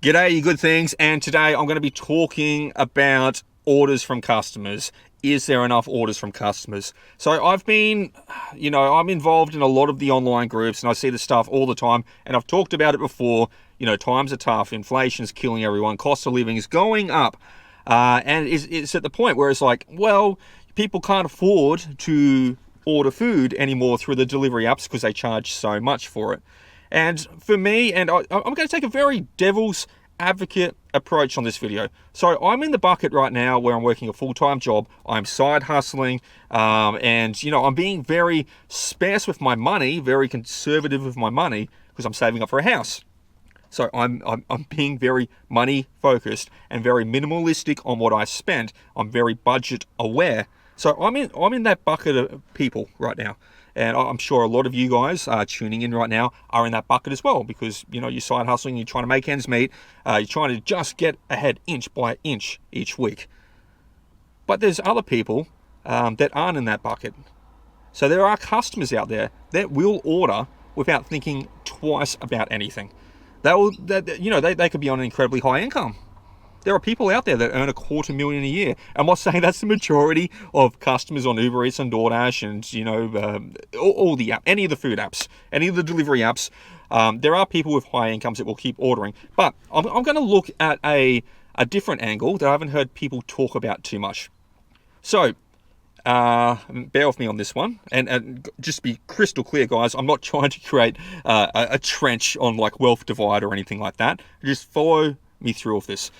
G'day, you good things, and today I'm going to be talking about orders from customers. Is there enough orders from customers? So I've been, I'm involved in a lot of the online groups and I see the stuff all the time, and I've talked about it before. Times are tough, inflation's killing everyone, cost of living is going up, and it's at the point where it's like, well, people can't afford to order food anymore through the delivery apps because they charge so much for it. And for me, I'm going to take a very devil's advocate approach on this video. So I'm in the bucket right now where I'm working a full-time job. I'm side hustling, and I'm being very sparse with my money, very conservative with my money because I'm saving up for a house. So I'm being very money focused and very minimalistic on what I spend. I'm very budget aware. So I'm in that bucket of people right now. And I'm sure a lot of you guys tuning in right now are in that bucket as well, because you're side hustling, you're trying to make ends meet, you're trying to just get ahead inch by inch each week. But there's other people that aren't in that bucket. So there are customers out there that will order without thinking twice about anything. They could be on an incredibly high income. There are people out there that earn $250,000 a year. I'm not saying that's the majority of customers on Uber Eats and Doordash and, all the any of the food apps, any of the delivery apps. There are people with high incomes that will keep ordering. But I'm going to look at a different angle that I haven't heard people talk about too much. So, bear with me on this one. And just to be crystal clear, guys, I'm not trying to create a trench on like wealth divide or anything like that. Just follow me through with this.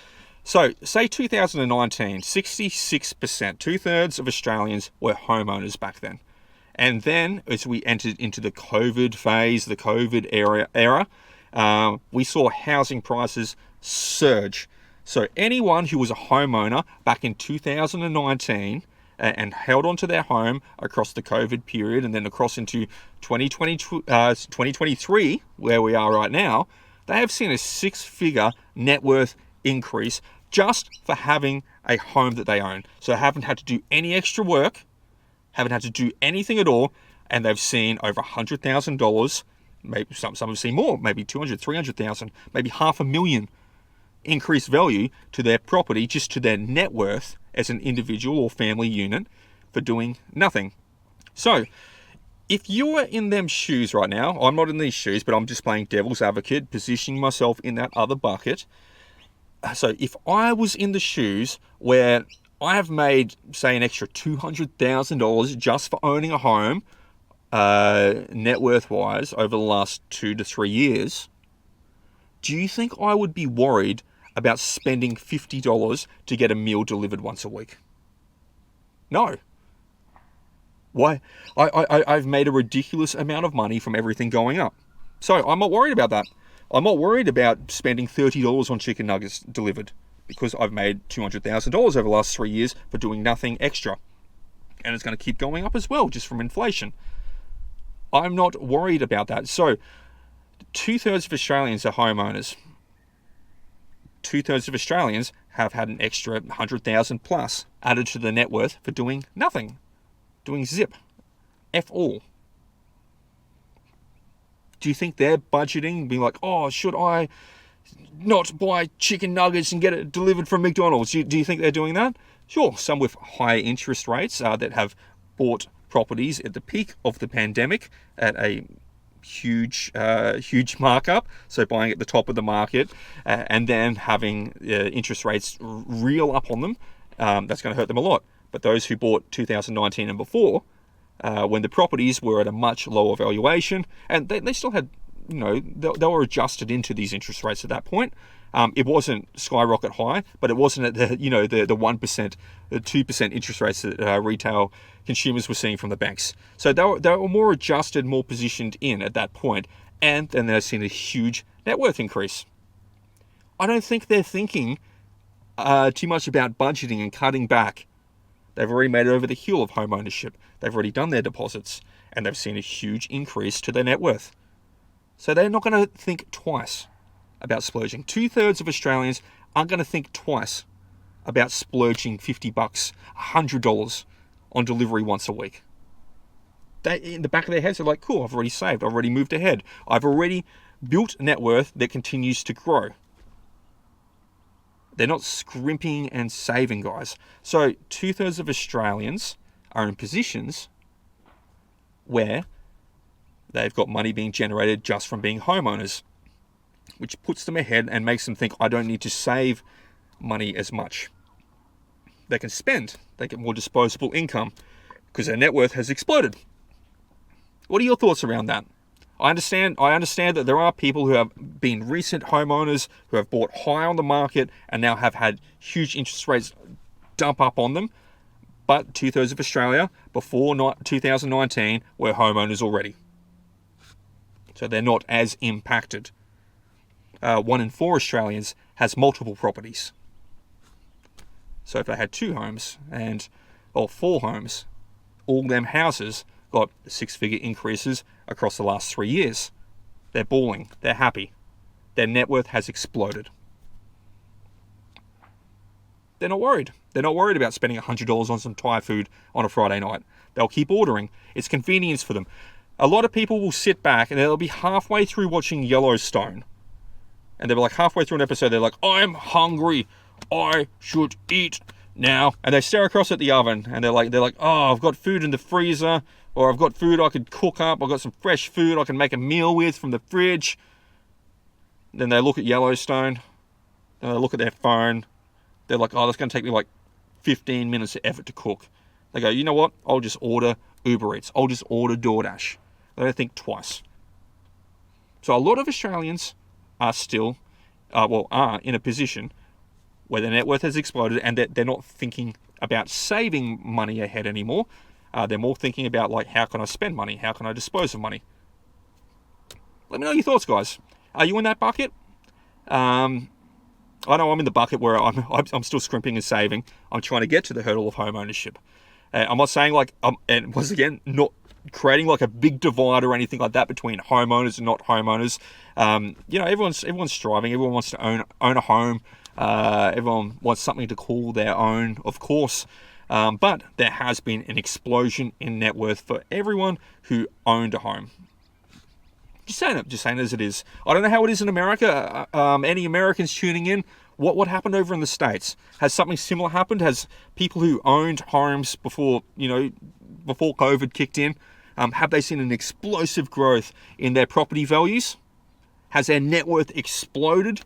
So, say 2019, 66%, two-thirds of Australians were homeowners back then. And then, as we entered into the COVID phase, the COVID era, we saw housing prices surge. So, anyone who was a homeowner back in 2019 and held onto their home across the COVID period and then across into 2023, where we are right now, they have seen a six-figure net worth increase just for having a home that they own. So they haven't had to do any extra work, haven't had to do anything at all, and they've seen over $100,000, maybe some have seen more, maybe 200, 300,000, maybe $500,000 increased value to their property, just to their net worth as an individual or family unit for doing nothing. So if you are in them shoes right now, I'm not in these shoes, but I'm just playing devil's advocate, positioning myself in that other bucket. So if I was in the shoes where I have made, say, an extra $200,000 just for owning a home, net worth wise, over the last 2 to 3 years, do you think I would be worried about spending $50 to get a meal delivered once a week? No. Why? I've made a ridiculous amount of money from everything going up. So I'm not worried about that. I'm not worried about spending $30 on chicken nuggets delivered because I've made $200,000 over the last 3 years for doing nothing extra. And it's going to keep going up as well, just from inflation. I'm not worried about that. So two-thirds of Australians are homeowners. Two-thirds of Australians have had an extra 100,000 plus added to their net worth for doing nothing. Doing zip. F all. Do you think they're budgeting, being like, oh, should I not buy chicken nuggets and get it delivered from McDonald's? Do you think they're doing that? Sure, some with higher interest rates that have bought properties at the peak of the pandemic at a huge markup, so buying at the top of the market and then having interest rates reel up on them, that's going to hurt them a lot. But those who bought 2019 and before, when the properties were at a much lower valuation, and they still had, they were adjusted into these interest rates at that point. It wasn't skyrocket high, but it wasn't at the 1%, the 2% interest rates that retail consumers were seeing from the banks. So they were more adjusted, more positioned in at that point, and then they've seen a huge net worth increase. I don't think they're thinking too much about budgeting and cutting back. They've already made it over the hill of home ownership. They've already done their deposits, and they've seen a huge increase to their net worth. So they're not going to think twice about splurging. Two-thirds of Australians aren't going to think twice about splurging $50, $100 on delivery once a week. They, in the back of their heads, they're like, cool, I've already saved, I've already moved ahead, I've already built net worth that continues to grow. They're not scrimping and saving, guys. So 2/3 of Australians are in positions where they've got money being generated just from being homeowners, which puts them ahead and makes them think, I don't need to save money as much. They can spend, they get more disposable income because their net worth has exploded. What are your thoughts around that? I understand that there are people who have been recent homeowners who have bought high on the market and now have had huge interest rates dump up on them. But 2/3 of Australia before 2019 were homeowners already. So they're not as impacted. 1 in 4 Australians has multiple properties. So if they had 2 homes or 4 homes, all them houses got 6-figure increases across the last 3 years. They're balling. They're happy. Their net worth has exploded. They're not worried. They're not worried about spending $100 on some Thai food on a Friday night. They'll keep ordering. It's convenience for them. A lot of people will sit back and they'll be halfway through watching Yellowstone. And they'll be like halfway through an episode, they're like, I'm hungry. I should eat now. And they stare across at the oven and they're like, oh, I've got food in the freezer, or I've got food I could cook up. I've got some fresh food I can make a meal with from the fridge. Then they look at Yellowstone. Then they look at their phone. They're like, oh, that's going to take me like 15 minutes of effort to cook. They go, you know what? I'll just order Uber Eats. I'll just order Doordash. They don't think twice. So a lot of Australians are still, are in a position where their net worth has exploded and they're not thinking about saving money ahead anymore. They're more thinking about like, how can I spend money? How can I dispose of money? Let me know your thoughts, guys. Are you in that bucket? I know I'm in the bucket where I'm still scrimping and saving. I'm trying to get to the hurdle of home ownership. I'm not saying like, and once again, not creating like a big divide or anything like that between homeowners and not homeowners. Everyone's striving. Everyone wants to own a home. Everyone wants something to call their own, of course. But there has been an explosion in net worth for everyone who owned a home. Just saying as it is. I don't know how it is in America. Any Americans tuning in, what happened over in the States? Has something similar happened? Has people who owned homes before COVID kicked in, have they seen an explosive growth in their property values? Has their net worth exploded?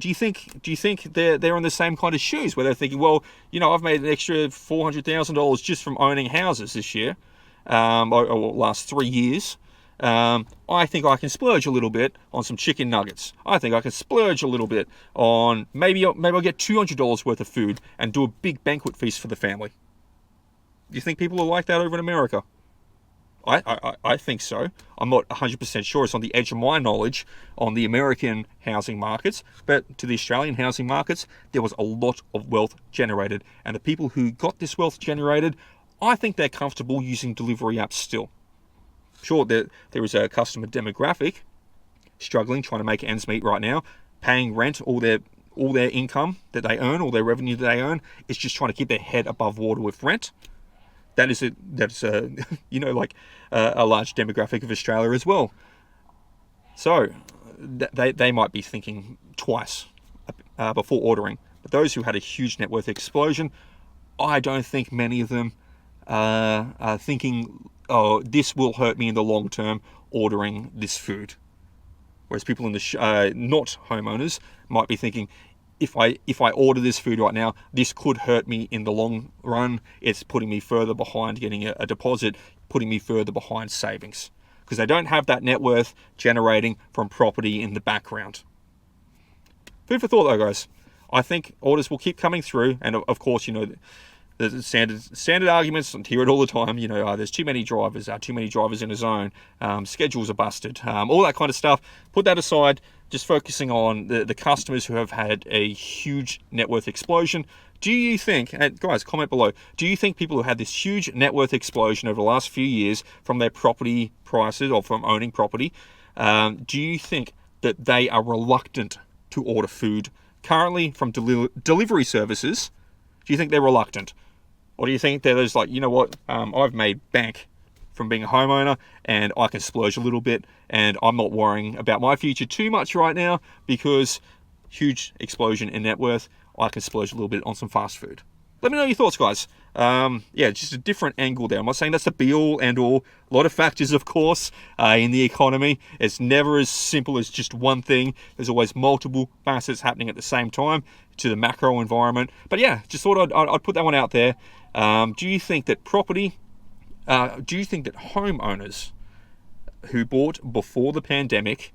Do you think they're in the same kind of shoes where they're thinking, well, I've made an extra $400,000 just from owning houses this year, or last 3 years. I think I can splurge a little bit on some chicken nuggets. I think I can splurge a little bit on maybe I'll get $200 worth of food and do a big banquet feast for the family. Do you think people are like that over in America? I think so. I'm not 100% sure. It's on the edge of my knowledge on the American housing markets, but to the Australian housing markets, there was a lot of wealth generated. And the people who got this wealth generated, I think they're comfortable using delivery apps still. Sure, there is a customer demographic struggling, trying to make ends meet right now, paying rent, all their income that they earn, all their revenue that they earn, is just trying to keep their head above water with rent. That's a large demographic of Australia as well. So they might be thinking twice before ordering. But those who had a huge net worth explosion, I don't think many of them are thinking, oh, this will hurt me in the long term ordering this food. Whereas people in the not homeowners might be thinking, if I order this food right now, this could hurt me in the long run. It's putting me further behind getting a deposit, putting me further behind savings. Because they don't have that net worth generating from property in the background. Food for thought though, guys. I think orders will keep coming through. And of course, the standard arguments, and hear it all the time, there's too many drivers in a zone, schedules are busted, all that kind of stuff. Put that aside, just focusing on the customers who have had a huge net worth explosion. Do you think, and guys, comment below, do you think people who had this huge net worth explosion over the last few years from their property prices or from owning property, do you think that they are reluctant to order food currently from delivery services? Do you think they're reluctant? Or do you think they're just like, I've made bank from being a homeowner and I can splurge a little bit and I'm not worrying about my future too much right now because huge explosion in net worth, I can splurge a little bit on some fast food. Let me know your thoughts, guys. Yeah, just a different angle there. I'm not saying that's the be-all, end-all. A lot of factors, of course, in the economy. It's never as simple as just one thing. There's always multiple facets happening at the same time to the macro environment. But yeah, just thought I'd put that one out there. Do you think that homeowners who bought before the pandemic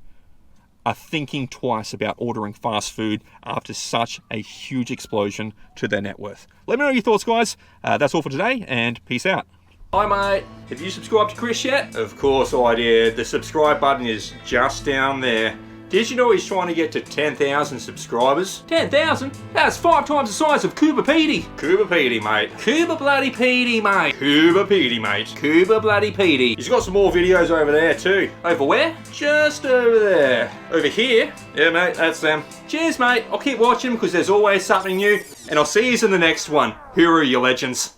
are thinking twice about ordering fast food after such a huge explosion to their net worth? Let me know your thoughts, guys. That's all for today, and peace out. Hi, mate. Have you subscribed to Chris yet? Of course I did. The subscribe button is just down there. Did you know he's trying to get to 10,000 subscribers? 10,000? That's 5 times the size of Cooper Petey. Cooper Petey, mate. Cooper bloody Petey, mate. Cooper Petey, mate. Cooper bloody Petey. He's got some more videos over there too. Over where? Just over there. Over here? Yeah, mate, that's them. Cheers, mate. I'll keep watching because there's always something new. And I'll see you in the next one. Who are you, legends?